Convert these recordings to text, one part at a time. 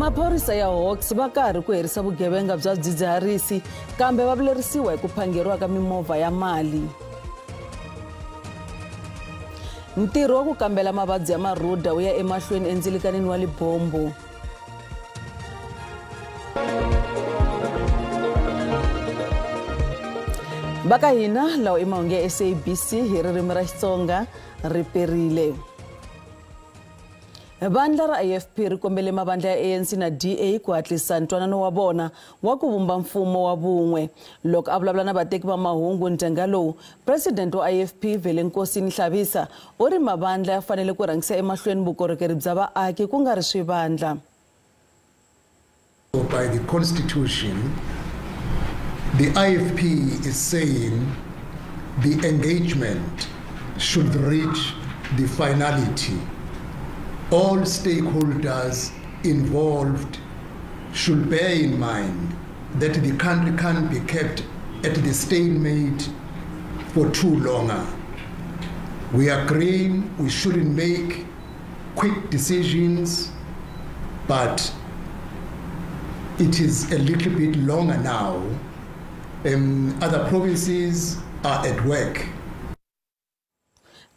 Maphorisa ya Hawks va karhi ku herisa vugevenga bya swidzidziharisi kambe va vilerisiwa hi ku phangeriwa ka mimovha ya mali. Ntirho wa ku kambela mavabyi ya marhuda wu ya emahlweni endzilikanini wa Libombo. Baka hina lawa i mahungu ya SABC hi ririmi ra Xitsonga ri perile. Vandla ra AFP ri kombele mavandla ya ANC na DA ku hatlisa ntwanano wa vona wa ku vumba mfumo wa vun'we. Loko a vulavula na vateki va mahungu ntenga lowu, President wa AFP Velenkosini Hlaabisa u ri mavandla ya fanele ku rhangisa emahlweni vukorhokeri bya vaaki ku nga ri swivandla. By the Constitution, the IFP is saying the engagement should reach the finality. All stakeholders involved should bear in mind that the country can't be kept at the stalemate for too long. We agree we shouldn't make quick decisions, but it is a little bit longer now. Other provinces are at work.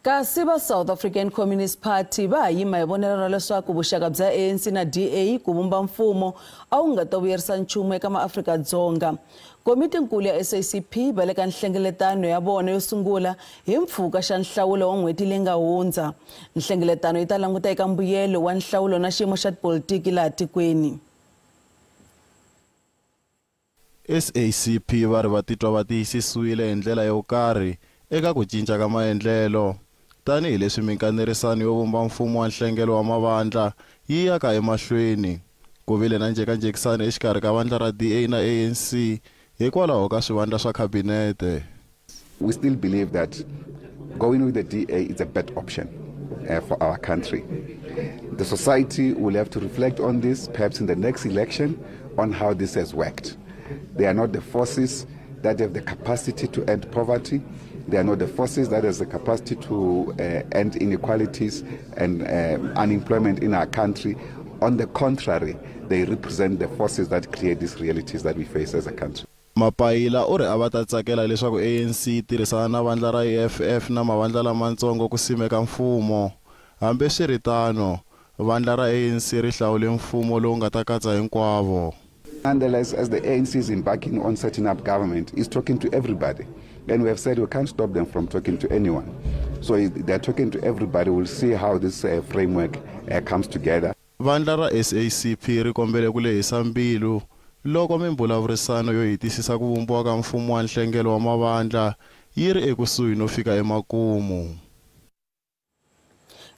Kasi va South African Communist Party va yima hi vonelo ra leswaku vuxaka bya ANC na DA ku vumba mfumo a wu nga ta vuyerisa nchumu eka maAfrika-Dzonga. Komiti nkulu ya SACP va le ka nhlengeletano ya vona yo sungula hi mpfhuka xa nhlawulo wa n'hweti leyi nga hundza. Nhlengeletano yi ta languta eka mbuyelo wa nhlawulo na xiyimo xa tipolitiki laha tikweni. SACP va ri va titwa va tiyisisiwile hi ndlela yo karhi eka ku cinca ka maendlelo tanihi leswi minkanerisano yo vumba mfumo wa nhlengelo wa mavandla yi yaka emahlweni. Ku vile na njhekanjhekisano exikarhi ka vandla ra DA na ANC hikwalaho ka swivandla swa khabinete. We still believe that going with the DA is a better option for our country. The society will have to reflect on this, perhaps in the next election, on how this has worked. They are not the forces that have the capacity to end poverty. They are not the forces that has the capacity to end inequalities and unemployment in our country. On the contrary, they represent the forces that create these realities that we face as a country. Mapaila u ri a va ta tsakela leswaku ANC yi tirhisana na vandla ra EFF na mavandla lamatsongo ku simeka mfumo. Hambe swiritano, vandla ra ANC ri hlawule mfumo lowu nga ta katsa hinkwavo. Nonetheless, as the ANC is embarking on setting up government, is talking to everybody. And we have said we can't stop them from talking to anyone. So they're talking to everybody. We'll see how this framework comes together. Vandla ra SACP ri kombele ku lehisa mbilu loko mimbulavurisano yo hetisisa ku vumbiwa ka mfumo wa nhlengelo wa mavandla yi ri ekusuhi no fika emakumu.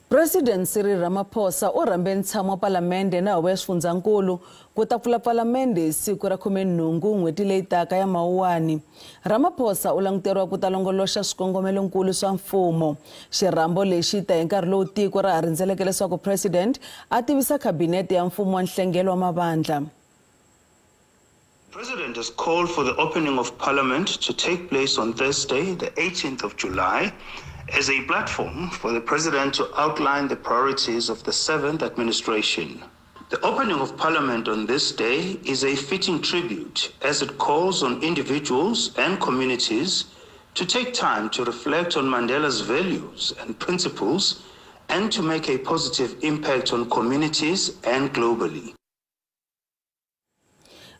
President Cyril Ramaphosa u rhambe ntshamo wa palamende na huvo ya swifundzankulu ku ta pfula palamende hi siku ra 18 n'hweti leyi taka ya Mawuwani. Ramaphosa u languteriwa ku ta longoloxa swikongomelonkulu swa mfumo. Xirhambo lexi ta hi nkarhi lowu tiko ra ha rindzeleke leswaku president a tivisa khabinete ya mfumo wa nhlengelo wa mavandla. The President has called for the opening of Parliament to take place on Thursday, the 18th of July, as a platform for the President to outline the priorities of the 7th administration. The opening of Parliament on this day is a fitting tribute as it calls on individuals and communities to take time to reflect on Mandela's values and principles and to make a positive impact on communities and globally.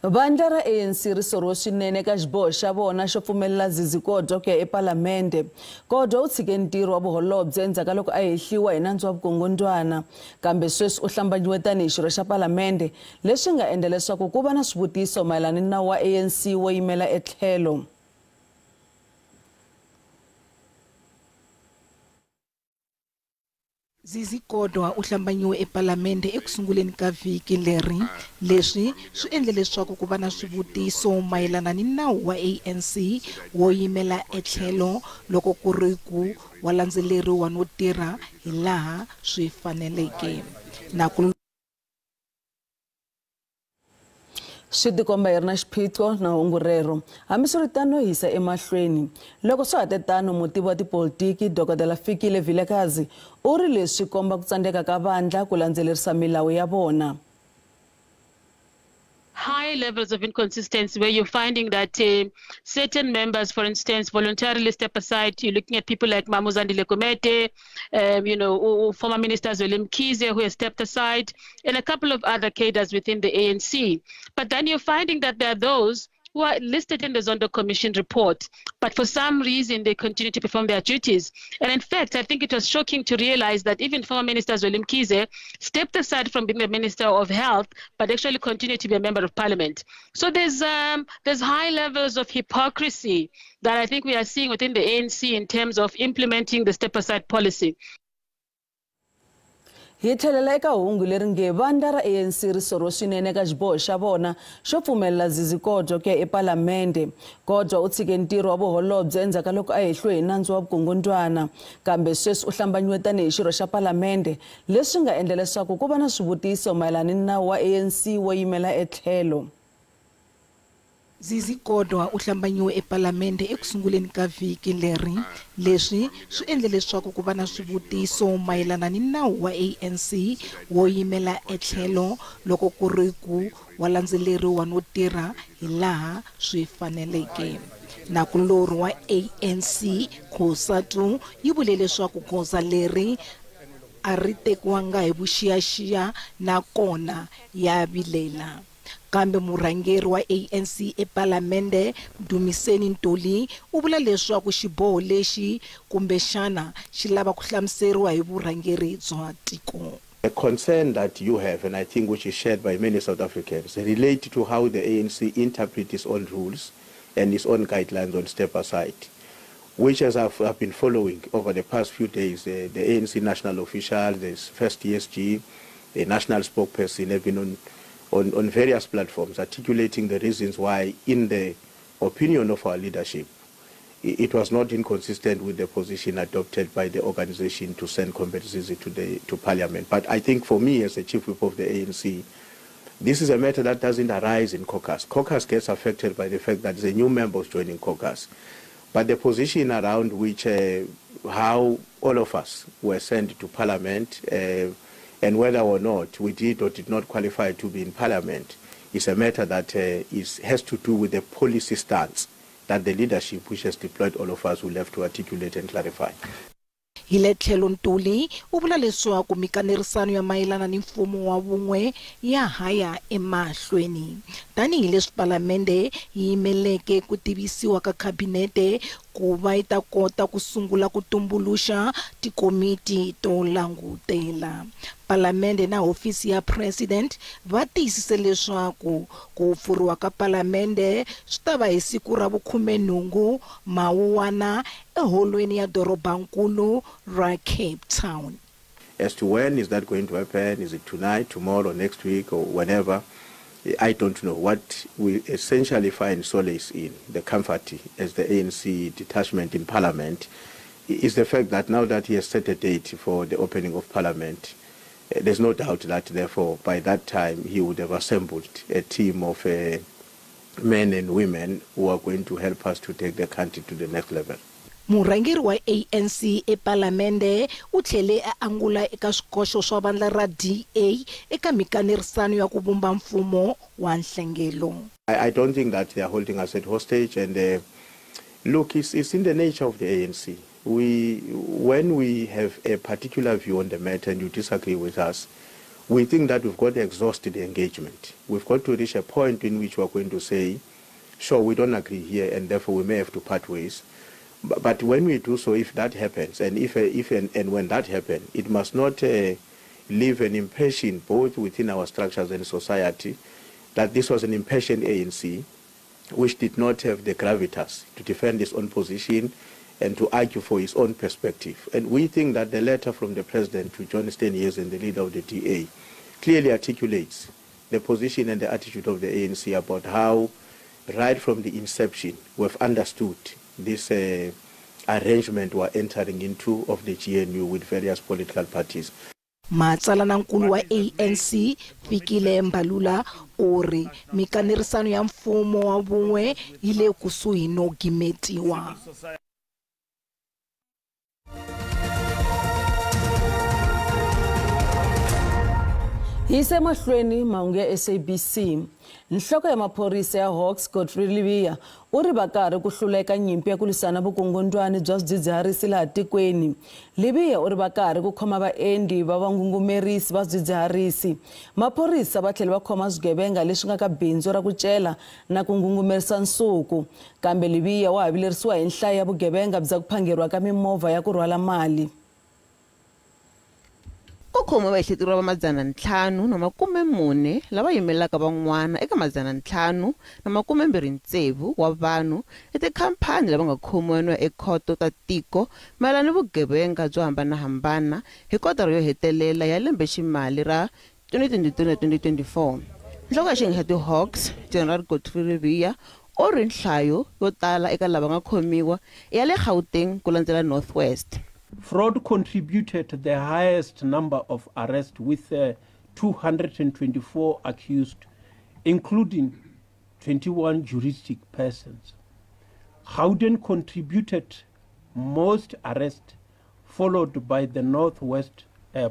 Vandla ra ANC ri soriwe swinene ka xiboho xa vona xo pfumelela Zizi Kodwa ku ya epalamende. Kodwa u tshike ntirho wa vuholobye endzhaku loko a hehliwa hi nandzu wa vukungundwana. Kambe sweswi u hlambanyiwe tanihi xirho xa palamende leswi nga endla leswaku ku va na swivutiso mayelana na wa ANC wo yimela etlhelo. Zizi Kodwa u hlambanyiwe epalamende ekusunguleni ka vhiki leri. Leswi swi endle leswaku ku va na swivutiso mayelana ni nawu wa ANC wo yimela etlhelo loko ku ri ku wa landzeleriwa no tirha hi laha swi faneleke. Swi tikomba hi ri na xiphiqo na hungu rero. Hambiswiritano hisa emahlweni. Loko swi hatetano mutivi wa tipolitiki Dr. Fikile Vilakazi u ri leswi komba ku tsandzeka ka vandla ku landzelerisa milawu ya vona. high levels of inconsistency where you're finding that certain members, for instance, voluntarily step aside. You're looking at people like Mamuzandile Komete, or former Minister Zweli Mkhize, who has stepped aside, and a couple of other cadres within the ANC. But then you're finding that there are those who are listed in the Zondo Commission report, but for some reason they continue to perform their duties. And in fact, I think it was shocking to realize that even former Minister Zweli Mkhize stepped aside from being the Minister of Health, but actually continued to be a member of Parliament. So there's high levels of hypocrisy that I think we are seeing within the ANC in terms of implementing the step-aside policy. Hi tlhelela eka hungu leri nge vandla ra ANC ri sorho swinene ka xiboho xa vona xo pfumelela Zizi Kodwa ku ya ePalamende. Kodwa u tshike ntirho wa vuholobye endzhaku loko a hehliwe hi nandzu wa vukungundwana, kambe sweswi u hlambanyuwe tanihi xirho xa Palamende, leswi nga endla leswaku ku va na swivutiso mayelana ni nawu wa ANC wo yimela etlhelo. Zizi Kodwa u hlambanyiwe ePalamende ekusunguleni ka vhiki leri. Leswi swi endle leswaku ku va na swivutiso mayelana ni nawu wa ANC wo yimela etlhelo loko ku ri ku wa landzeleriwa no tirha hi laha swi faneleke. Nakulori wa ANC Khosatu yi vule leswaku goza leri a ri tekiwanga hi vuxiyaxiya na kona ya vilela. Kambe murhangeri wa ANC ePalamende Dumiseni Ntuli u vula leswaku xiboho lexi kumbexana xi lava ku hlamuseriwa hi vurhangeri bya tiko. A concern that you have, and I think which is shared by many South Africans, relate to how the ANC interprets its own rules and its own guidelines on step aside, which as I've been following over the past few days, the ANC national official, the first ESG, the national spokesperson have been on various platforms articulating the reasons why, in the opinion of our leadership, it was not inconsistent with the position adopted by the organization to send Comrade Zizi to Parliament. But I think for me, as the Chief Whip of the ANC, this is a matter that doesn't arise in caucus. Caucus gets affected by the fact that there's a new members joining caucus. But the position around which how all of us were sent to Parliament and whether or not we did or did not qualify to be in Parliament is a matter that has to do with the policy stance that the leadership, which has deployed all of us, will have to articulate and clarify. Hile tlhelo Ntuli u vula leswaku mikanerisano ya mayelana ni mfumo wa vun'we ya haya emahlweni. Tanihi leswi Palamende yi yimeleke ku tivisiwa ka kabinete ku va yi ta kota ku sungula ku tumbuluxa tikomiti to langutela. Palamende na hofisi ya president va tiyisise leswaku ku pfuriwa ka Palamende swi ta va hi siku ra vu-18 Mawuwana eholweni ya dorobankulu ra Cape Town. As to when is that going to happen, is it tonight, tomorrow, next week, or whenever, I don't know. What we essentially find solace in, the comfort as the ANC detachment in Parliament, is the fact that now that he has set a date for the opening of Parliament, there's no doubt that, therefore, by that time, he would have assembled a team of men and women who are going to help us to take the country to the next level. Murhangeri wa ANC ePalamende u tlhele a angula eka swikoxo swa vandla ra DA eka mikanerisano ya ku vumba mfumo wa nhlengelo. I don't think that they are holding us at hostage, and look, it's in the nature of the ANC. When we have a particular view on the matter and you disagree with us, we think that we've got to exhaust the engagement. We've got to reach a point in which we're going to say, sure, we don't agree here, and therefore we may have to part ways. But when we do so, if that happens, and if and when that happens, it must not leave an impression both within our structures and society that this was an impassioned ANC which did not have the gravitas to defend its own position and to argue for his own perspective. And we think that the letter from the President to John Steniers and the leader of the DA clearly articulates the position and the attitude of the ANC about how, right from the inception, we've understood this arrangement we're entering into of the GNU with various political parties. Matsalanankulu wa ANC Fikile Mbalula uri mikanerisano ya mfumo wa vun'we ile kusuhi no gimetiwa. Isemahlweni mahungu ya SABC. Nhloko ya maphorisa ya Hawks Godfrey Lebeya u ri va karhi ku hluleka nyimpi ya ku lwisana vukungundwani bya swidzidziharisi laha tikweni. Lebeya u ri va karhi ku khoma vaendli va vangungumerisi va swidzidziharisi. Maphorisa va tlhela va khoma swigevenga leswi nga ka bindzu ra ku cela na ku ngungumerisa nsuku. Kambe Lebeya wa havilerisiwa hi nhlayo ya vugevenga bya ku phangeriwa ka mimovha ya ku rhwala mali. Khomo va ihleteriwa va 540 lava yimelaka van'wana eka 526 wa vanhu etikhampani lava nga khomiwa ekhoto ta tiko mayelana ni vugevenga byo hambanahambana hi kotara yo hetelela ya lembeximali ra 2022 na 2024. Nhloko ya xinghezi ti Hawks General Godfrey Lebeya u ri nhlayo yo tala eka lava nga khomiwa ya le Gauteng ku landzela North West. Fraud contributed to the highest number of arrests with 224 accused, including 21 juristic persons. Gauteng contributed most arrests, followed by the Northwest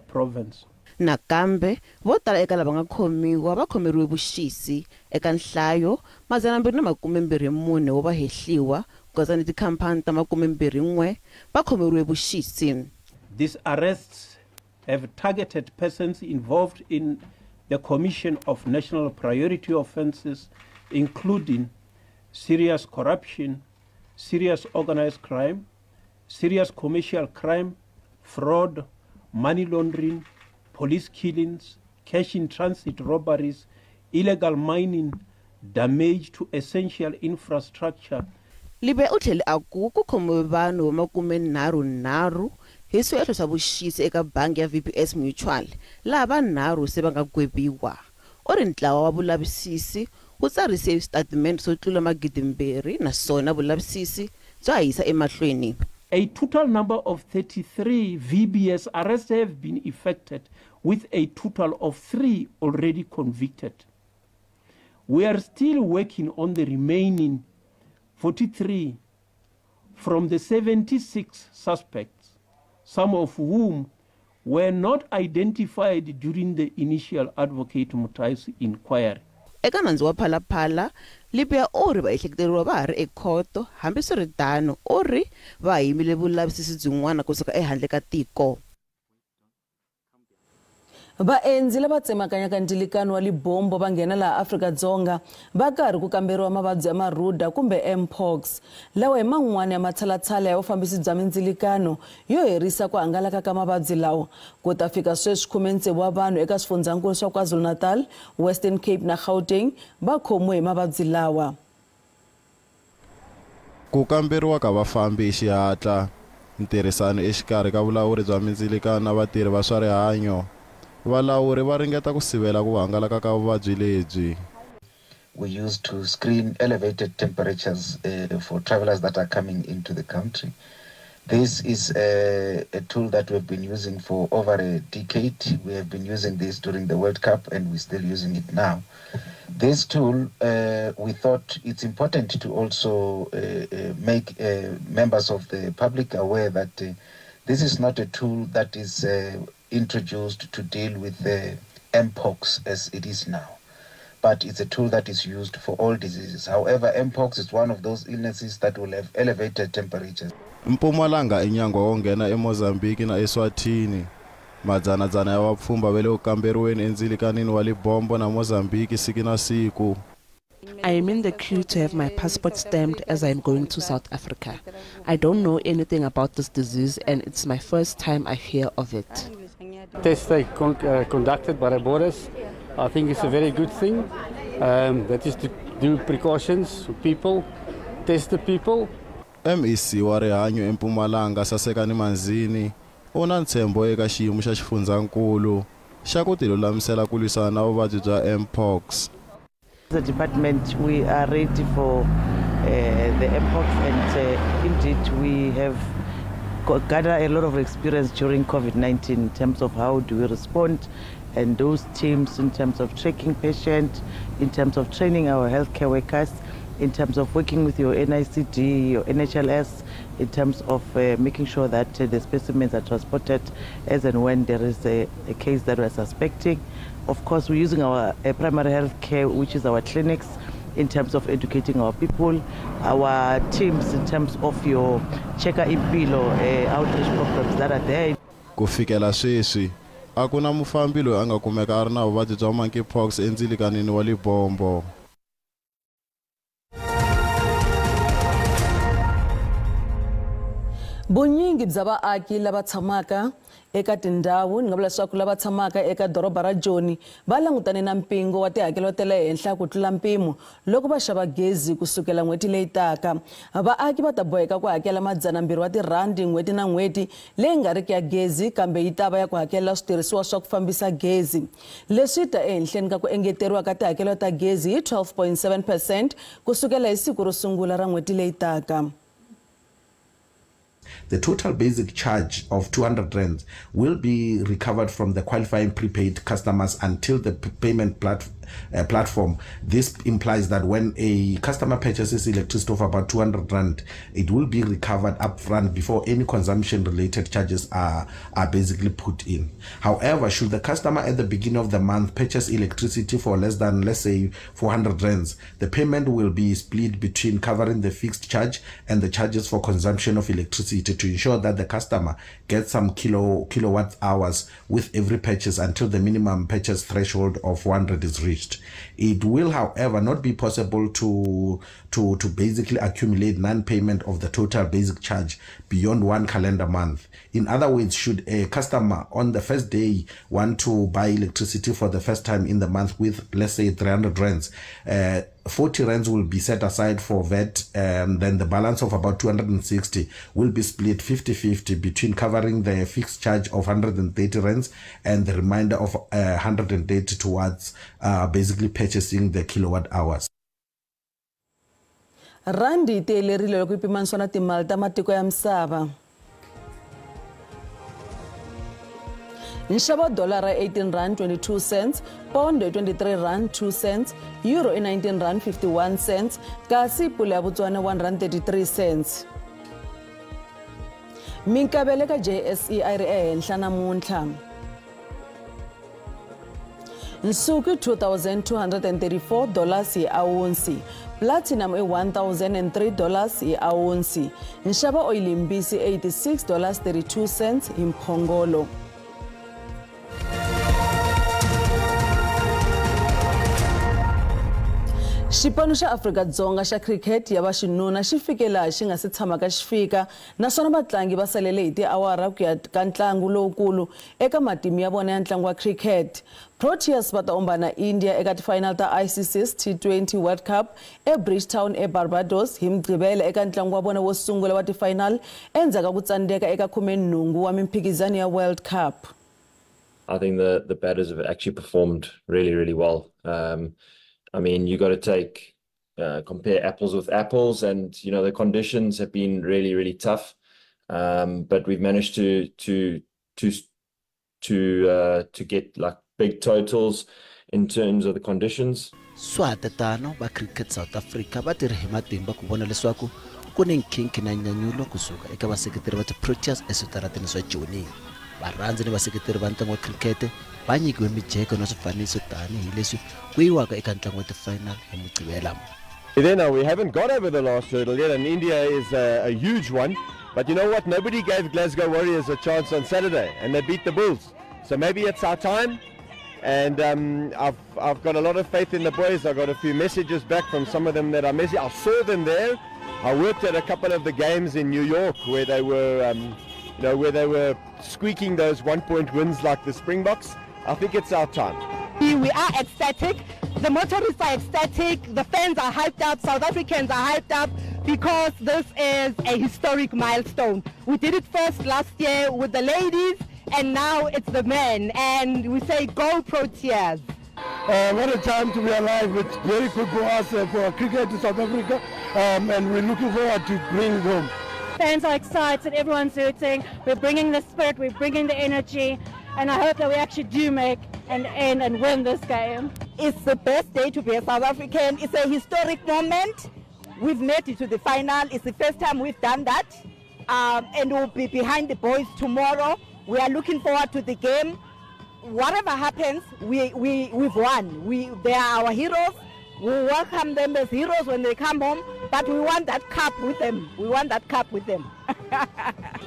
province. Nakambe vo tala eka lava nga khomiwa va khomeriwe vuxisi eka nhlayo 224 wo va hehliwa kuza ni tikhampani ta 21 va khomeriwe vuxisi. These arrests have targeted persons involved in the commission of national priority offences, including serious corruption, serious organized crime, serious commercial crime, fraud, money laundering, police killings, cash in transit robberies, illegal mining, damage to essential infrastructure. Lebeya u tlhele a ku khomiwe vanhu va 30 hi swihehlo swa vuxisi eka bangi ya VPS Mutual laha vanharhu se va nga gwebiwa. U ri ntlawa wa vulavisisi wu tsarise statement so tlula 2,000 naswona vulavisisi bya ha yisa emahlweni. A total number of 33 VBS arrests have been effected, with a total of 3 already convicted. We are still working on the remaining 43 from the 76 suspects, some of whom were not identified during the initial Advocate Mutai's inquiry. Eka nandzu wa phalaphala Lebeya u ri va ehleketeriwa va ha ri ekhoto hambiswiritano u ri va yimile vulavisisi byin'wana kusuka ehandle ka tiko. Vaendzi lava tsemakanyaka ndzilikano wa libombo va nghena laha Afrika-Dzonga va karhi ku kamberiwa mavabyi ya marhuda kumbe Mpox lawa hi man'wana ya matshalatshala ya vufambisi bya mindzilikano yo herisa ku hangalaka ka mavabyi lawa. Ku ta fika sweswi 16 wa vanhu eka swifundzhankulu swa KwaZulu-Natal, Western Cape na Gauteng va khomiwe hi mavabyi lawa. Ku kamberiwa ka vafambi hi xihatla, ntirhisano exikarhi ka vulawuri bya mindzilikano na vatirhi va swa rihanyo. Valawuri va ringeta ku sivela ku hangalaka ka vuvabyi lebyi. We used to screen elevated temperatures for travelers that are coming into the country. This is a tool that we've been using for over a decade. We have been using this during the World Cup and we're still using it now. This tool, we thought it's important to also make members of the public aware that this is not a tool that is introduced to deal with Mpox as it is now, but it's a tool that is used for all diseases. However, Mpox is one of those illnesses that will have elevated temperatures. Mpumalanga inyangwa wo nghena eMozambique na eSwatini. Madzanadzana ya vapfhumba va le ku kamberiweni endzilikanini wa libombo na Mozambique siku na siku. I am in the queue to have my passport stamped as I am going to South Africa. I don't know anything about this disease and it's my first time I hear of it. Tests conducted by the borders, I think it's a very good thing. That is to do precautions for people, test the people. MEC wa rihanyo eMpumalanga Sasekani Manzini u na ntshembo eka xiyimo xa xifundzhankulu xa ku tilulamisela ku lwisana na vuvabyi bya Mpox. The department, we are ready for the Mpox and indeed we have gathered a lot of experience during COVID-19 in terms of how do we respond, and those teams in terms of tracking patients, in terms of training our healthcare workers, in terms of working with your NICD, your NHLS, in terms of making sure that the specimens are transported as and when there is a case that we're suspecting. Of course, we're using our primary health care, which is our clinics, in terms of educating our people, our teams in terms of your Cheka Impilo outreach programs that are there. Kufikela sweswi akuna mufambi loyi anga kumeka ari na vuvabyi bya monkeypox endzilikanini wa Libombo. Bunyingi bya vaaki lava tshamaka eka tindhawu ni nga vula leswaku lava tshamaka eka doroba ra Joni va langutane na mpingo wa tihakelo ta le henhla ku tlula mpimo loko va xava gezi kusukela n'hweti leyi taka. Vaaki va ta boheka ku hakela R200 wa tirhandi n'hweti na n'hweti leyi nga riki ya gezi kambe yi ta va ya ku hakela switirhisiwa swa ku fambisa gezi. Leswi ta ehenhleni ka ku engeteriwa ka tihakelo ta gezi hi 12.7% kusukela hi siku ro sungula ra n'hweti leyi taka. The total basic charge of 200 rands will be recovered from the qualifying prepaid customers until the payment platform. This implies that when a customer purchases electricity of about 200 rand, it will be recovered upfront before any consumption-related charges are basically put in. However, should the customer at the beginning of the month purchase electricity for less than, let's say, 400 rands, the payment will be split between covering the fixed charge and the charges for consumption of electricity to ensure that the customer gets some kilowatt hours with every purchase until the minimum purchase threshold of 100 is reached. It will, however, not be possible to basically accumulate non-payment of the total basic charge beyond 1 calendar month. In other words, should a customer on the first day want to buy electricity for the first time in the month with, let's say, 300 rands, 40 rands will be set aside for VAT, and then the balance of about 260 will be split 50-50 between covering the fixed charge of 130 rands and the remainder of 130 towards basically purchasing the kilowatt hours. Randi telerile loko ipimaniswa na timali ta matiko ya misava. Nxavo dollar ra 18 rand 22 cents, pound 23 rand 2 cents, euro 19 rand 51 cents, kasi pula ya Botswana 1 rand 33 cents. Minkavele ka JSE a ri ehenhla namuntlha. Nsuku $2,234 hi awunsi, platinum $1,003 hi awunsi, nxavo oil mbisi $86.32 hi mphongolo. Xipano xa Afrika-Dzonga xa cricket ya vaxinuna xi fike laha xi nga si tshamaka xi fika, naswona vatlangi va salele hi tiawara ku ya ka ntlangu lowukulu eka matimu ya vona ya ntlangu wa cricket. Proteas va ta ombana India eka ti-final ta ICC's T20 World Cup eBridgetown eBarbados hi Mugqivela eka ntlangu wa vona wo sungula wa ti-final endzhaku ka ku tsandeka eka 18 wa mimphikizano ya World Cup. I think the batters have actually performed really well. I mean, you got to compare apples with apples, and you know the conditions have been really tough. But we've managed to get like big totals in terms of the conditions. Swatatano ba cricket South Africa ba tirhi hi matimba ku vona leswaku ku ni nkhinkhi na nyanyulo kusuka eka vaseketeri va ti-Proteas eswitarateni swa Joni. Varhandzi ni vaseketeri va ntlangu wa cricket va nyikiwe mijeko na swifaniso tanihi leswi ku yiwaka eka ntlangu wa ti-final hi Mugqivela. Then we haven't got over the last hurdle yet, and India is a huge one. But you know what? Nobody gave Glasgow Warriors a chance on Saturday, and they beat the Bulls. So maybe it's our time. And I've got a lot of faith in the boys. I got a few messages back from some of them that I messaged. I saw them there. I worked at a couple of the games in New York where they were, where they were squeaking those 1-point wins like the Springboks. I think it's our time. We are ecstatic. The motorists are ecstatic. The fans are hyped up. South Africans are hyped up because this is a historic milestone. We did it first last year with the ladies, and now it's the men. And we say, go Proteas. What a time to be alive. It's very good for us, for cricket to South Africa, and we're looking forward to bringing it home. Fans are excited, everyone's rooting, we're bringing the spirit, we're bringing the energy, and I hope that we actually do make an end and win this game. It's the best day to be a South African. It's a historic moment. We've made it to the final. It's the first time we've done that. And we'll be behind the boys tomorrow. We are looking forward to the game. Whatever happens, we've won. They are our heroes. We welcome them as heroes when they come home, but we want that cup with them. We want that cup with them.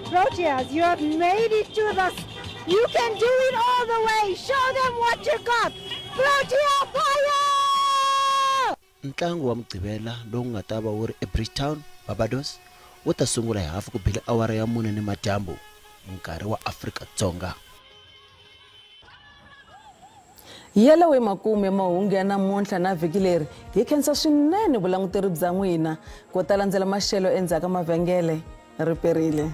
Proteas, you have made it to the... You can do it all the way. Show them what you got. Protea fire! Ntlangu wa mugqibela lowu nga ta va wu ri eBridgetown, Barbados, wu ta sungula hi hafu ku bile awara ya 4 ni madyambu nkarhi wa Afrika-Dzonga. Yalawe makume mahungu ya namuntlha na vhiki leri hi khensa swinene vulanguteri bya n'wina ko ta landzela maxelo endzhaku ka mavhengele riperile.